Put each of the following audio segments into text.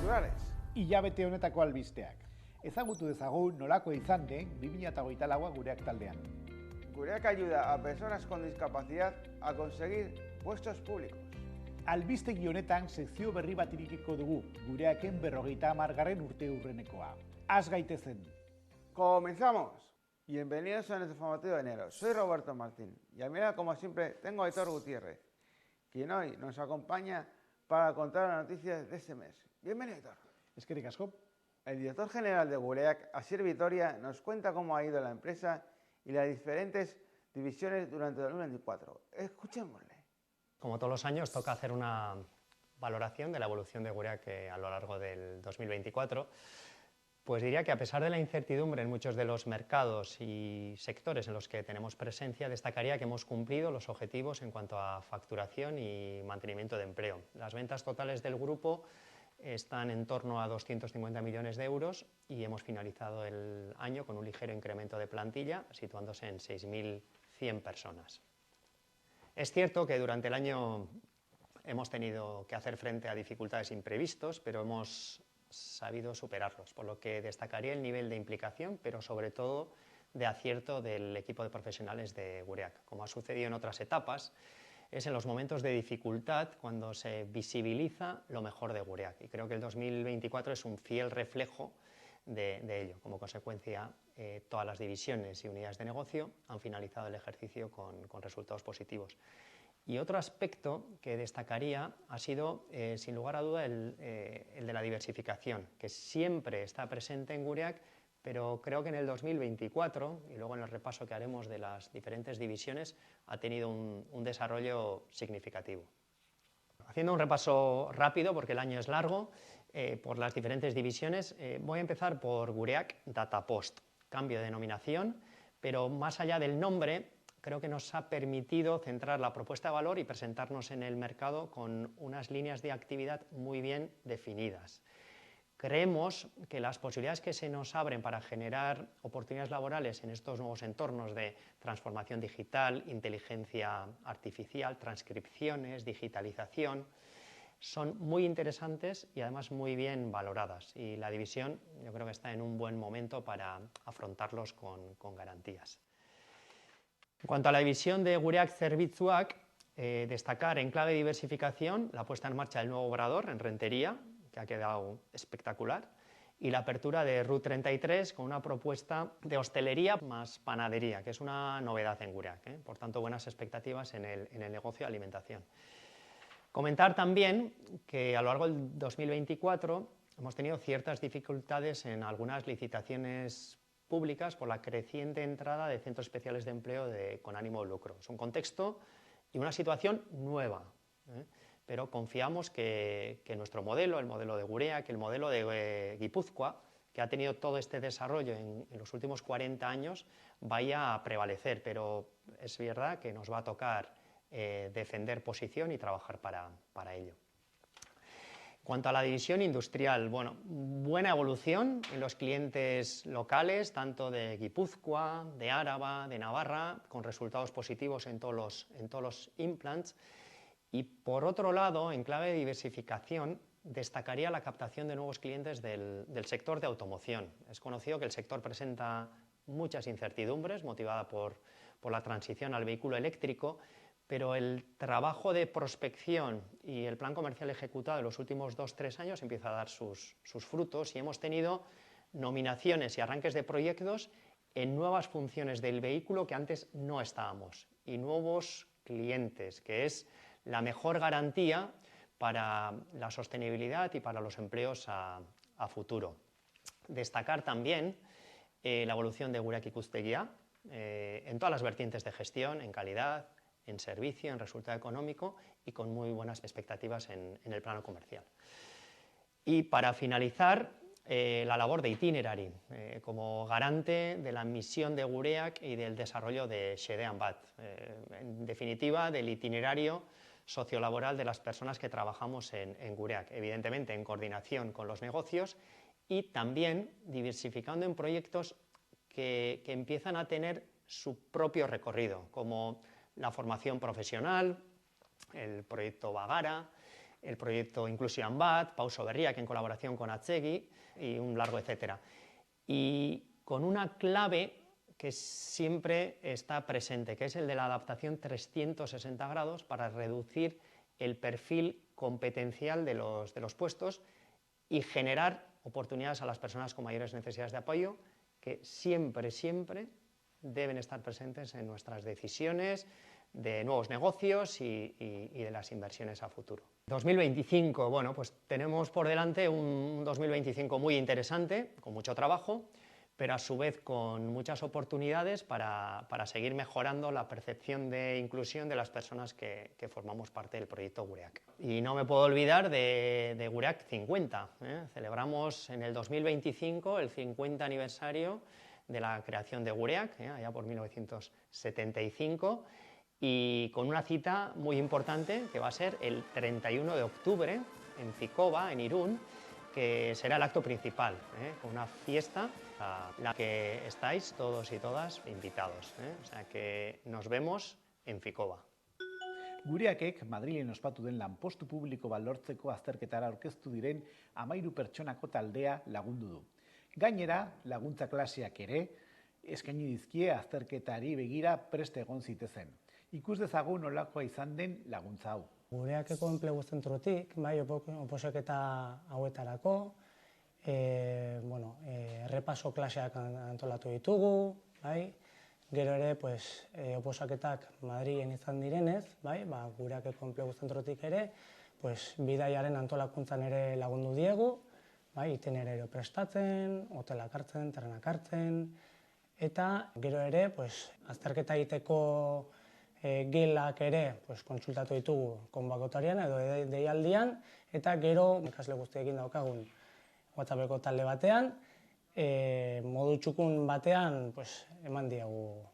culturales. Hilabete honetako albisteak. Ezagutu dezagun nolako izan den 2024 gureak taldean. Gureak ayuda a personas con discapacidad a conseguir puestos públicos. Albistegi honetan sekzio berri bat irikiko dugu, gureaken 50. urte urrenekoa. Az gaitezen. ¡Comenzamos! Bienvenidos a nuestro informativo de enero. Soy Roberto Martín y a mi lado, como siempre, tengo a Aitor Gutiérrez, quien hoy nos acompaña para contar las noticias de este mes. Bienvenido, Aitor. Eskerrik asko. El director general de Gureak, Asier Vitoria, nos cuenta cómo ha ido la empresa y las diferentes divisiones durante 2024. Escuchémosle. Como todos los años, toca hacer una valoración de la evolución de Gureak a lo largo del 2024. Pues diría que a pesar de la incertidumbre en muchos de los mercados y sectores en los que tenemos presencia, destacaría que hemos cumplido los objetivos en cuanto a facturación y mantenimiento de empleo. Las ventas totales del grupo están en torno a 250 millones de euros y hemos finalizado el año con un ligero incremento de plantilla, situándose en 6.100 personas. Es cierto que durante el año hemos tenido que hacer frente a dificultades imprevistos, pero hemos sabido superarlos, por lo que destacaría el nivel de implicación, pero sobre todo de acierto del equipo de profesionales de Gureak. Como ha sucedido en otras etapas, es en los momentos de dificultad cuando se visibiliza lo mejor de Gureak, y creo que el 2024 es un fiel reflejo de ello. Como consecuencia, todas las divisiones y unidades de negocio han finalizado el ejercicio con resultados positivos. Y otro aspecto que destacaría ha sido, sin lugar a duda, el de la diversificación, que siempre está presente en Gureak, pero creo que en el 2024, y luego en el repaso que haremos de las diferentes divisiones, ha tenido un desarrollo significativo. Haciendo un repaso rápido, porque el año es largo, por las diferentes divisiones, voy a empezar por Gureak Datapost, cambio de denominación, pero más allá del nombre, creo que nos ha permitido centrar la propuesta de valor y presentarnos en el mercado con unas líneas de actividad muy bien definidas. Creemos que las posibilidades que se nos abren para generar oportunidades laborales en estos nuevos entornos de transformación digital, inteligencia artificial, transcripciones, digitalización, son muy interesantes y además muy bien valoradas. Y la división yo creo que está en un buen momento para afrontarlos con garantías. En cuanto a la división de Gureak Zerbitzuak, destacar en clave de diversificación la puesta en marcha del nuevo obrador en Rentería, que ha quedado espectacular, y la apertura de Route 33 con una propuesta de hostelería más panadería, que es una novedad en Gureak, por tanto buenas expectativas en el negocio de alimentación. Comentar también que a lo largo del 2024 hemos tenido ciertas dificultades en algunas licitaciones públicas por la creciente entrada de centros especiales de empleo con ánimo de lucro. Es un contexto y una situación nueva, pero confiamos que nuestro modelo, el modelo de Gureak, el modelo de Guipúzcoa, que ha tenido todo este desarrollo en los últimos 40 años, vaya a prevalecer, pero es verdad que nos va a tocar defender posición y trabajar para ello. En cuanto a la división industrial, bueno, buena evolución en los clientes locales, tanto de Guipúzcoa, de Áraba, de Navarra, con resultados positivos en todos los implants. Y por otro lado, en clave de diversificación, destacaría la captación de nuevos clientes del sector de automoción. Es conocido que el sector presenta muchas incertidumbres motivada por la transición al vehículo eléctrico, pero el trabajo de prospección y el plan comercial ejecutado en los últimos 2-3 años empieza a dar sus frutos y hemos tenido nominaciones y arranques de proyectos en nuevas funciones del vehículo que antes no estábamos, y nuevos clientes, que es la mejor garantía para la sostenibilidad y para los empleos a futuro. Destacar también la evolución de Gureak Ikuspegia en todas las vertientes de gestión, en calidad, en servicio, en resultado económico y con muy buenas expectativas en el plano comercial. Y para finalizar, la labor de Itinerary como garante de la misión de Gureak y del desarrollo de Xedean Bat, en definitiva del itinerario sociolaboral de las personas que trabajamos en Gureak, evidentemente en coordinación con los negocios y también diversificando en proyectos que empiezan a tener su propio recorrido, como la formación profesional, el proyecto Bagara, el proyecto Inclusion Bat, Pauso Berriak en colaboración con Atsegi y un largo etcétera. Y con una clave que siempre está presente, que es el de la adaptación 360 grados para reducir el perfil competencial de los puestos y generar oportunidades a las personas con mayores necesidades de apoyo que siempre, siempre deben estar presentes en nuestras decisiones de nuevos negocios y de las inversiones a futuro. 2025, bueno, pues tenemos por delante un 2025 muy interesante, con mucho trabajo, pero a su vez con muchas oportunidades para seguir mejorando la percepción de inclusión de las personas que formamos parte del proyecto Gureak. Y no me puedo olvidar de Gureak 50. Celebramos en el 2025 el 50 aniversario de la creación de Gureak, allá por 1975, y con una cita muy importante que va a ser el 31 de octubre en Ficoba, en Irún, que será el acto principal, con una fiesta a la que estáis todos y todas invitados. O sea que nos vemos en Ficoba. Gureakek Madrilen ospatu den lanpostu publiko bat lortzeko azterketara aurkeztu diren 13 pertsonako taldea lagundu du. Gainera, laguntza klaseak ere eskaini dizkie azterketari begira prest egon zitezen. Ikus dezagun nolakoa izan den laguntza hau. Gureakeko enplegu zentrotik, bai, oposaketa hauetarako, errepaso klaseak antolatu ditugu, bai, gero ere, oposaketak Madrilen izan direnez, bai, Gureakeko enplegu zentrotik ere, bidaiaren antolakuntzan ere lagundu diegu, bai, itinerero prestatzen, hotelak hartzen, trenak hartzen, eta gero ere, azterketa egiteko gelak ere kontsultatu ditugu konbakotarian edo deialdian, eta gero ikasle guztiekin daukagun WhatsAppeko talde batean, modu txukun batean eman diegu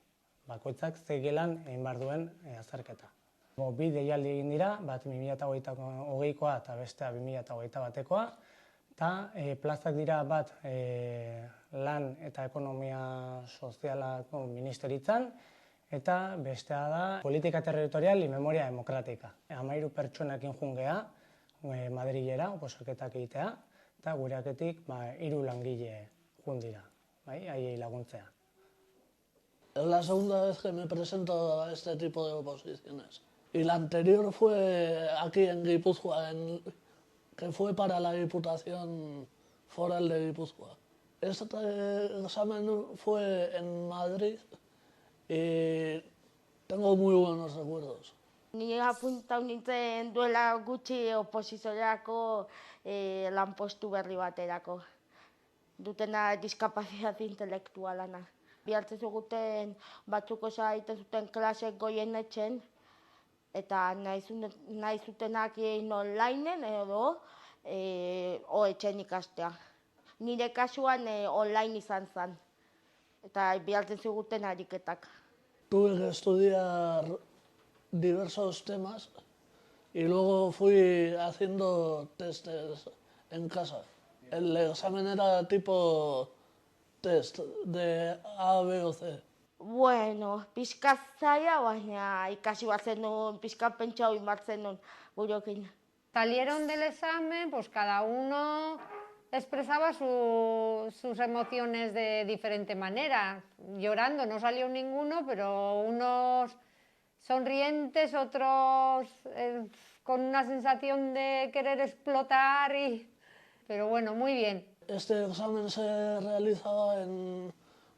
bakoitzak ze gelan egin behar duen azterketa. Bi deialdi egin dira, bat 2020koa eta bestea 2021koa, eta plazak dira bat lan eta ekonomia sozialako ministeritzan, eta bestea da politika territorial y memoria democrática. 13 pertsonekin jungea Madrilera oposaketak egitea, eta Gureaketik 3 langile jundira, haiei laguntzea. Es la segunda vez que me presento a este tipo de oposiciones. Y la anterior fue aquí en Guipúzcoa, que fue para la Diputación Foral de Guipúzcoa. Este examen fue en Madrid y tengo muy buenos recuerdos. Ni apuntatu nintzen duela gutxi oposiziorako lanpostu berri baterako. Dutena diskapazitate intelektualana. Bihartzen zuguten batzuk osa egiten zuten klasek goienetzen, eta nahi zutenak egin onlineen edo etxen ikastea. Nire kasuan online izan zen, eta bihartzen ziguten ariketak. Tuve que estudiar diversos temas y luego fui haciendo testes en casa. El examen era tipo test de A, B o C. Bueno, pixka zaila, baina ikasi bat zenuen, pixka pentsau inbartzen nuen burokin. Salieron del examen, pues cada uno expresaba sus emociones de diferente manera. Llorando no salió ninguno, pero unos sonrientes, otros con una sensación de querer explotar, pero bueno, muy bien. Este examen se realizaba en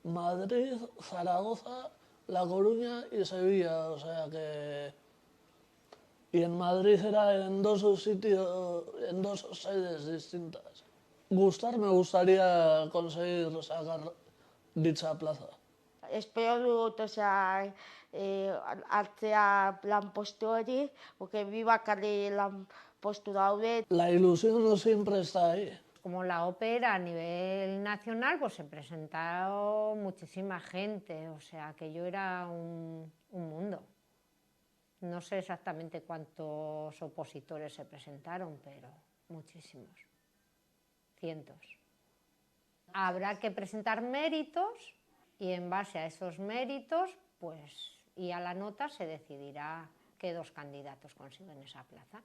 Madrid, Zaragoza, La Coruña y Sevilla, o sea que... Y en Madrid era en dos sitios, en dos sedes distintas. Me gustaría conseguir sacar dicha plaza. Espero dut, hartzea lanpostu hori, porque bi bakarri lanpostu daude. La ilusión no siempre está ahí. Como la ópera a nivel nacional, pues se presentaron muchísima gente, o sea, aquello era un mundo. No sé exactamente cuántos opositores se presentaron, pero muchísimos, cientos. Habrá que presentar méritos y en base a esos méritos, y a la nota se decidirá qué 2 candidatos consiguen esa plaza.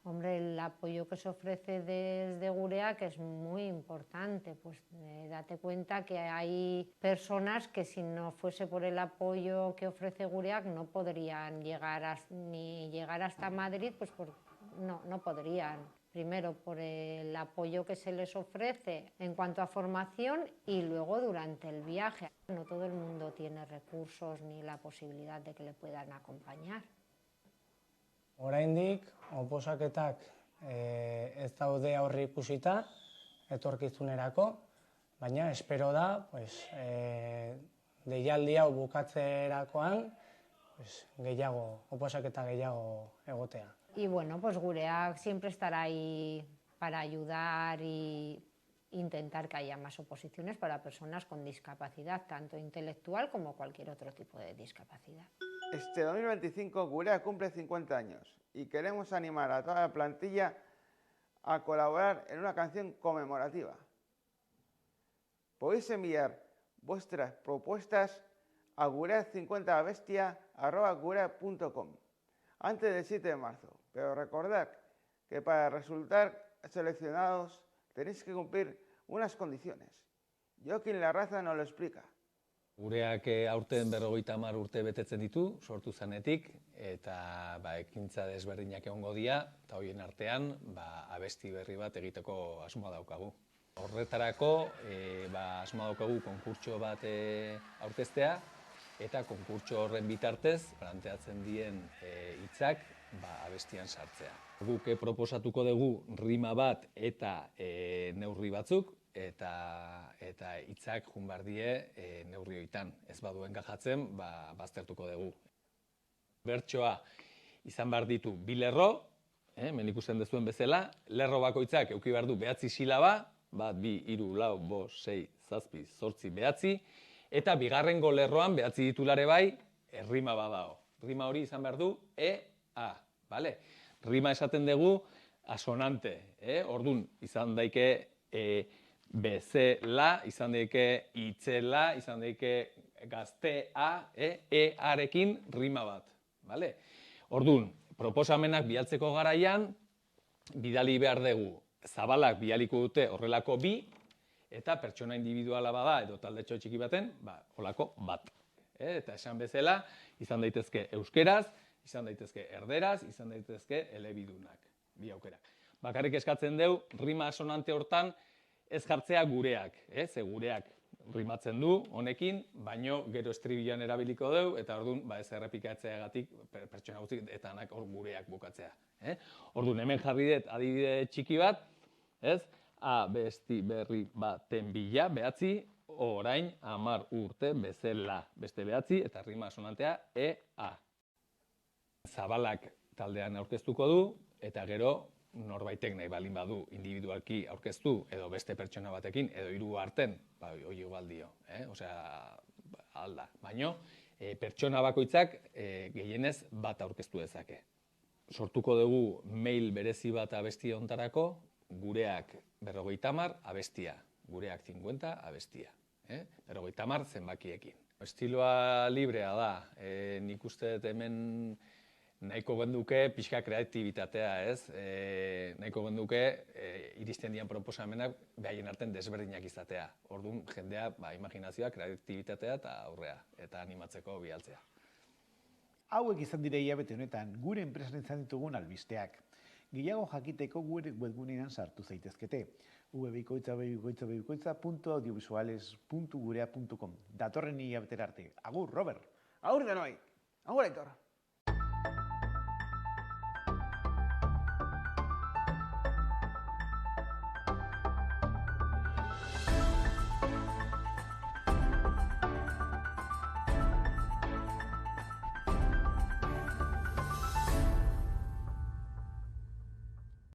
Hombre, el apoyo que se ofrece desde Gureak es muy importante. Pues date cuenta que hay personas que si no fuese por el apoyo que ofrece Gureak no podrían ni llegar hasta Madrid, pues no podrían. Primero por el apoyo que se les ofrece en cuanto a formación y luego durante el viaje. No todo el mundo tiene recursos ni la posibilidad de que le puedan acompañar. Oraindik oposaketak ez daude aurreikusita etorkizunerako, baina espero da deialdi hau bukatzerakoan oposaketa gehiago egotea. Y bueno, pues Gureak siempre estará ahí para ayudar y intentar que haya más oposiciones para personas con discapacidad, tanto intelectual como cualquier otro tipo de discapacidad. Este 2025 Gureak cumple 50 años y queremos animar a toda la plantilla a colaborar en una canción conmemorativa. Podéis enviar vuestras propuestas a gureak50abestia@gureak.com antes del 7 de marzo, pero recordad que para resultar seleccionados tenéis que cumplir unas condiciones. Jokin Larraza nos lo explica. Gureak aurten 50 urte betetzen ditu, sortu zanetik, eta ekintza desberdinak egongo dira, eta horien artean abesti berri bat egiteko asmoa daukagu. Horretarako asmoa daukagu konkurtso bat aurkeztea, eta konkurtso horren bitartez, planteatzen dien hitzak abestian sartzea. Guk proposatuko dugu rima bat eta neurri batzuk, eta hitzak jun behar die neurri hoitan. Ez baduen enkajatzen, baztertuko dugu. Bertsoa izan behar ditu bi lerro, hemen ikusten duzuen bezala, lerro bakoitzak eduki behar du 9 silaba, 1, 2, 3, 4, 5, 6, 7, 8, 9, eta bigarrengo lerroan 9 ditulare bai, rima badao. Rima hori izan behar du E-A, bale? Rima esaten dugu asonante, orduan izan daike bezela, izan daike itzela, izan daike gaztea, E-arekin rima bat, bale? Orduan, proposamenak bialtzeko garaian, bidali behar dugu, zabalak bialiko dute horrelako bi, eta pertsona individuala bada edo taldetxo txiki baten, holako bat. Eta esan bezala, izan daitezke euskeraz, izan daitezke erderaz, izan daitezke elebidunak, bi aukerak. Bakarrik eskatzen dugu, rima asonante hortan ez jartzea Gureak, ze Gureak rimatzen du honekin, baino gero estribilan erabiliko dugu, eta orduan ez errepikatzeagatik pertsona guztik eta anak hor Gureak bukatzea. Orduan hemen jarri dut adibide txiki bat, abesti berri baten bila, 9, orain 10 urte bezala, beste 9, eta rima asonantea E-A. Zabalak taldean aurkeztuko du, eta gero norbaitek nahi balin badu individualki aurkeztu, edo beste pertsona batekin, edo 3 arten, hori baldio, alda. Baina, pertsona bakoitzak gehienez bat aurkeztu dezake. Sortuko dugu mail berezi bat abesti hontarako, Gureak 50 abestia, Gureak 50 abestia. 50 zenbakiekin. Estiloa librea da, nik uste hemen nahiko genduke pixka kreatibitatea, nahiko genduke iristen dian proposamenak behaien arten desberdinak izatea. Orduan, jendea, imaginazioa, kreatibitatea eta aurrea, eta animatzeko bialtzea. Hauek izan dire hilabete honetan, gure enpresan izan ditugun albisteak. Gehiago jakiteko gure webgunean sartu zaitezkete. www.audiovisuales.gurea.com. Datorren hilabetera arte. Agur, Robert! Agur denoi! Agur, Aitor!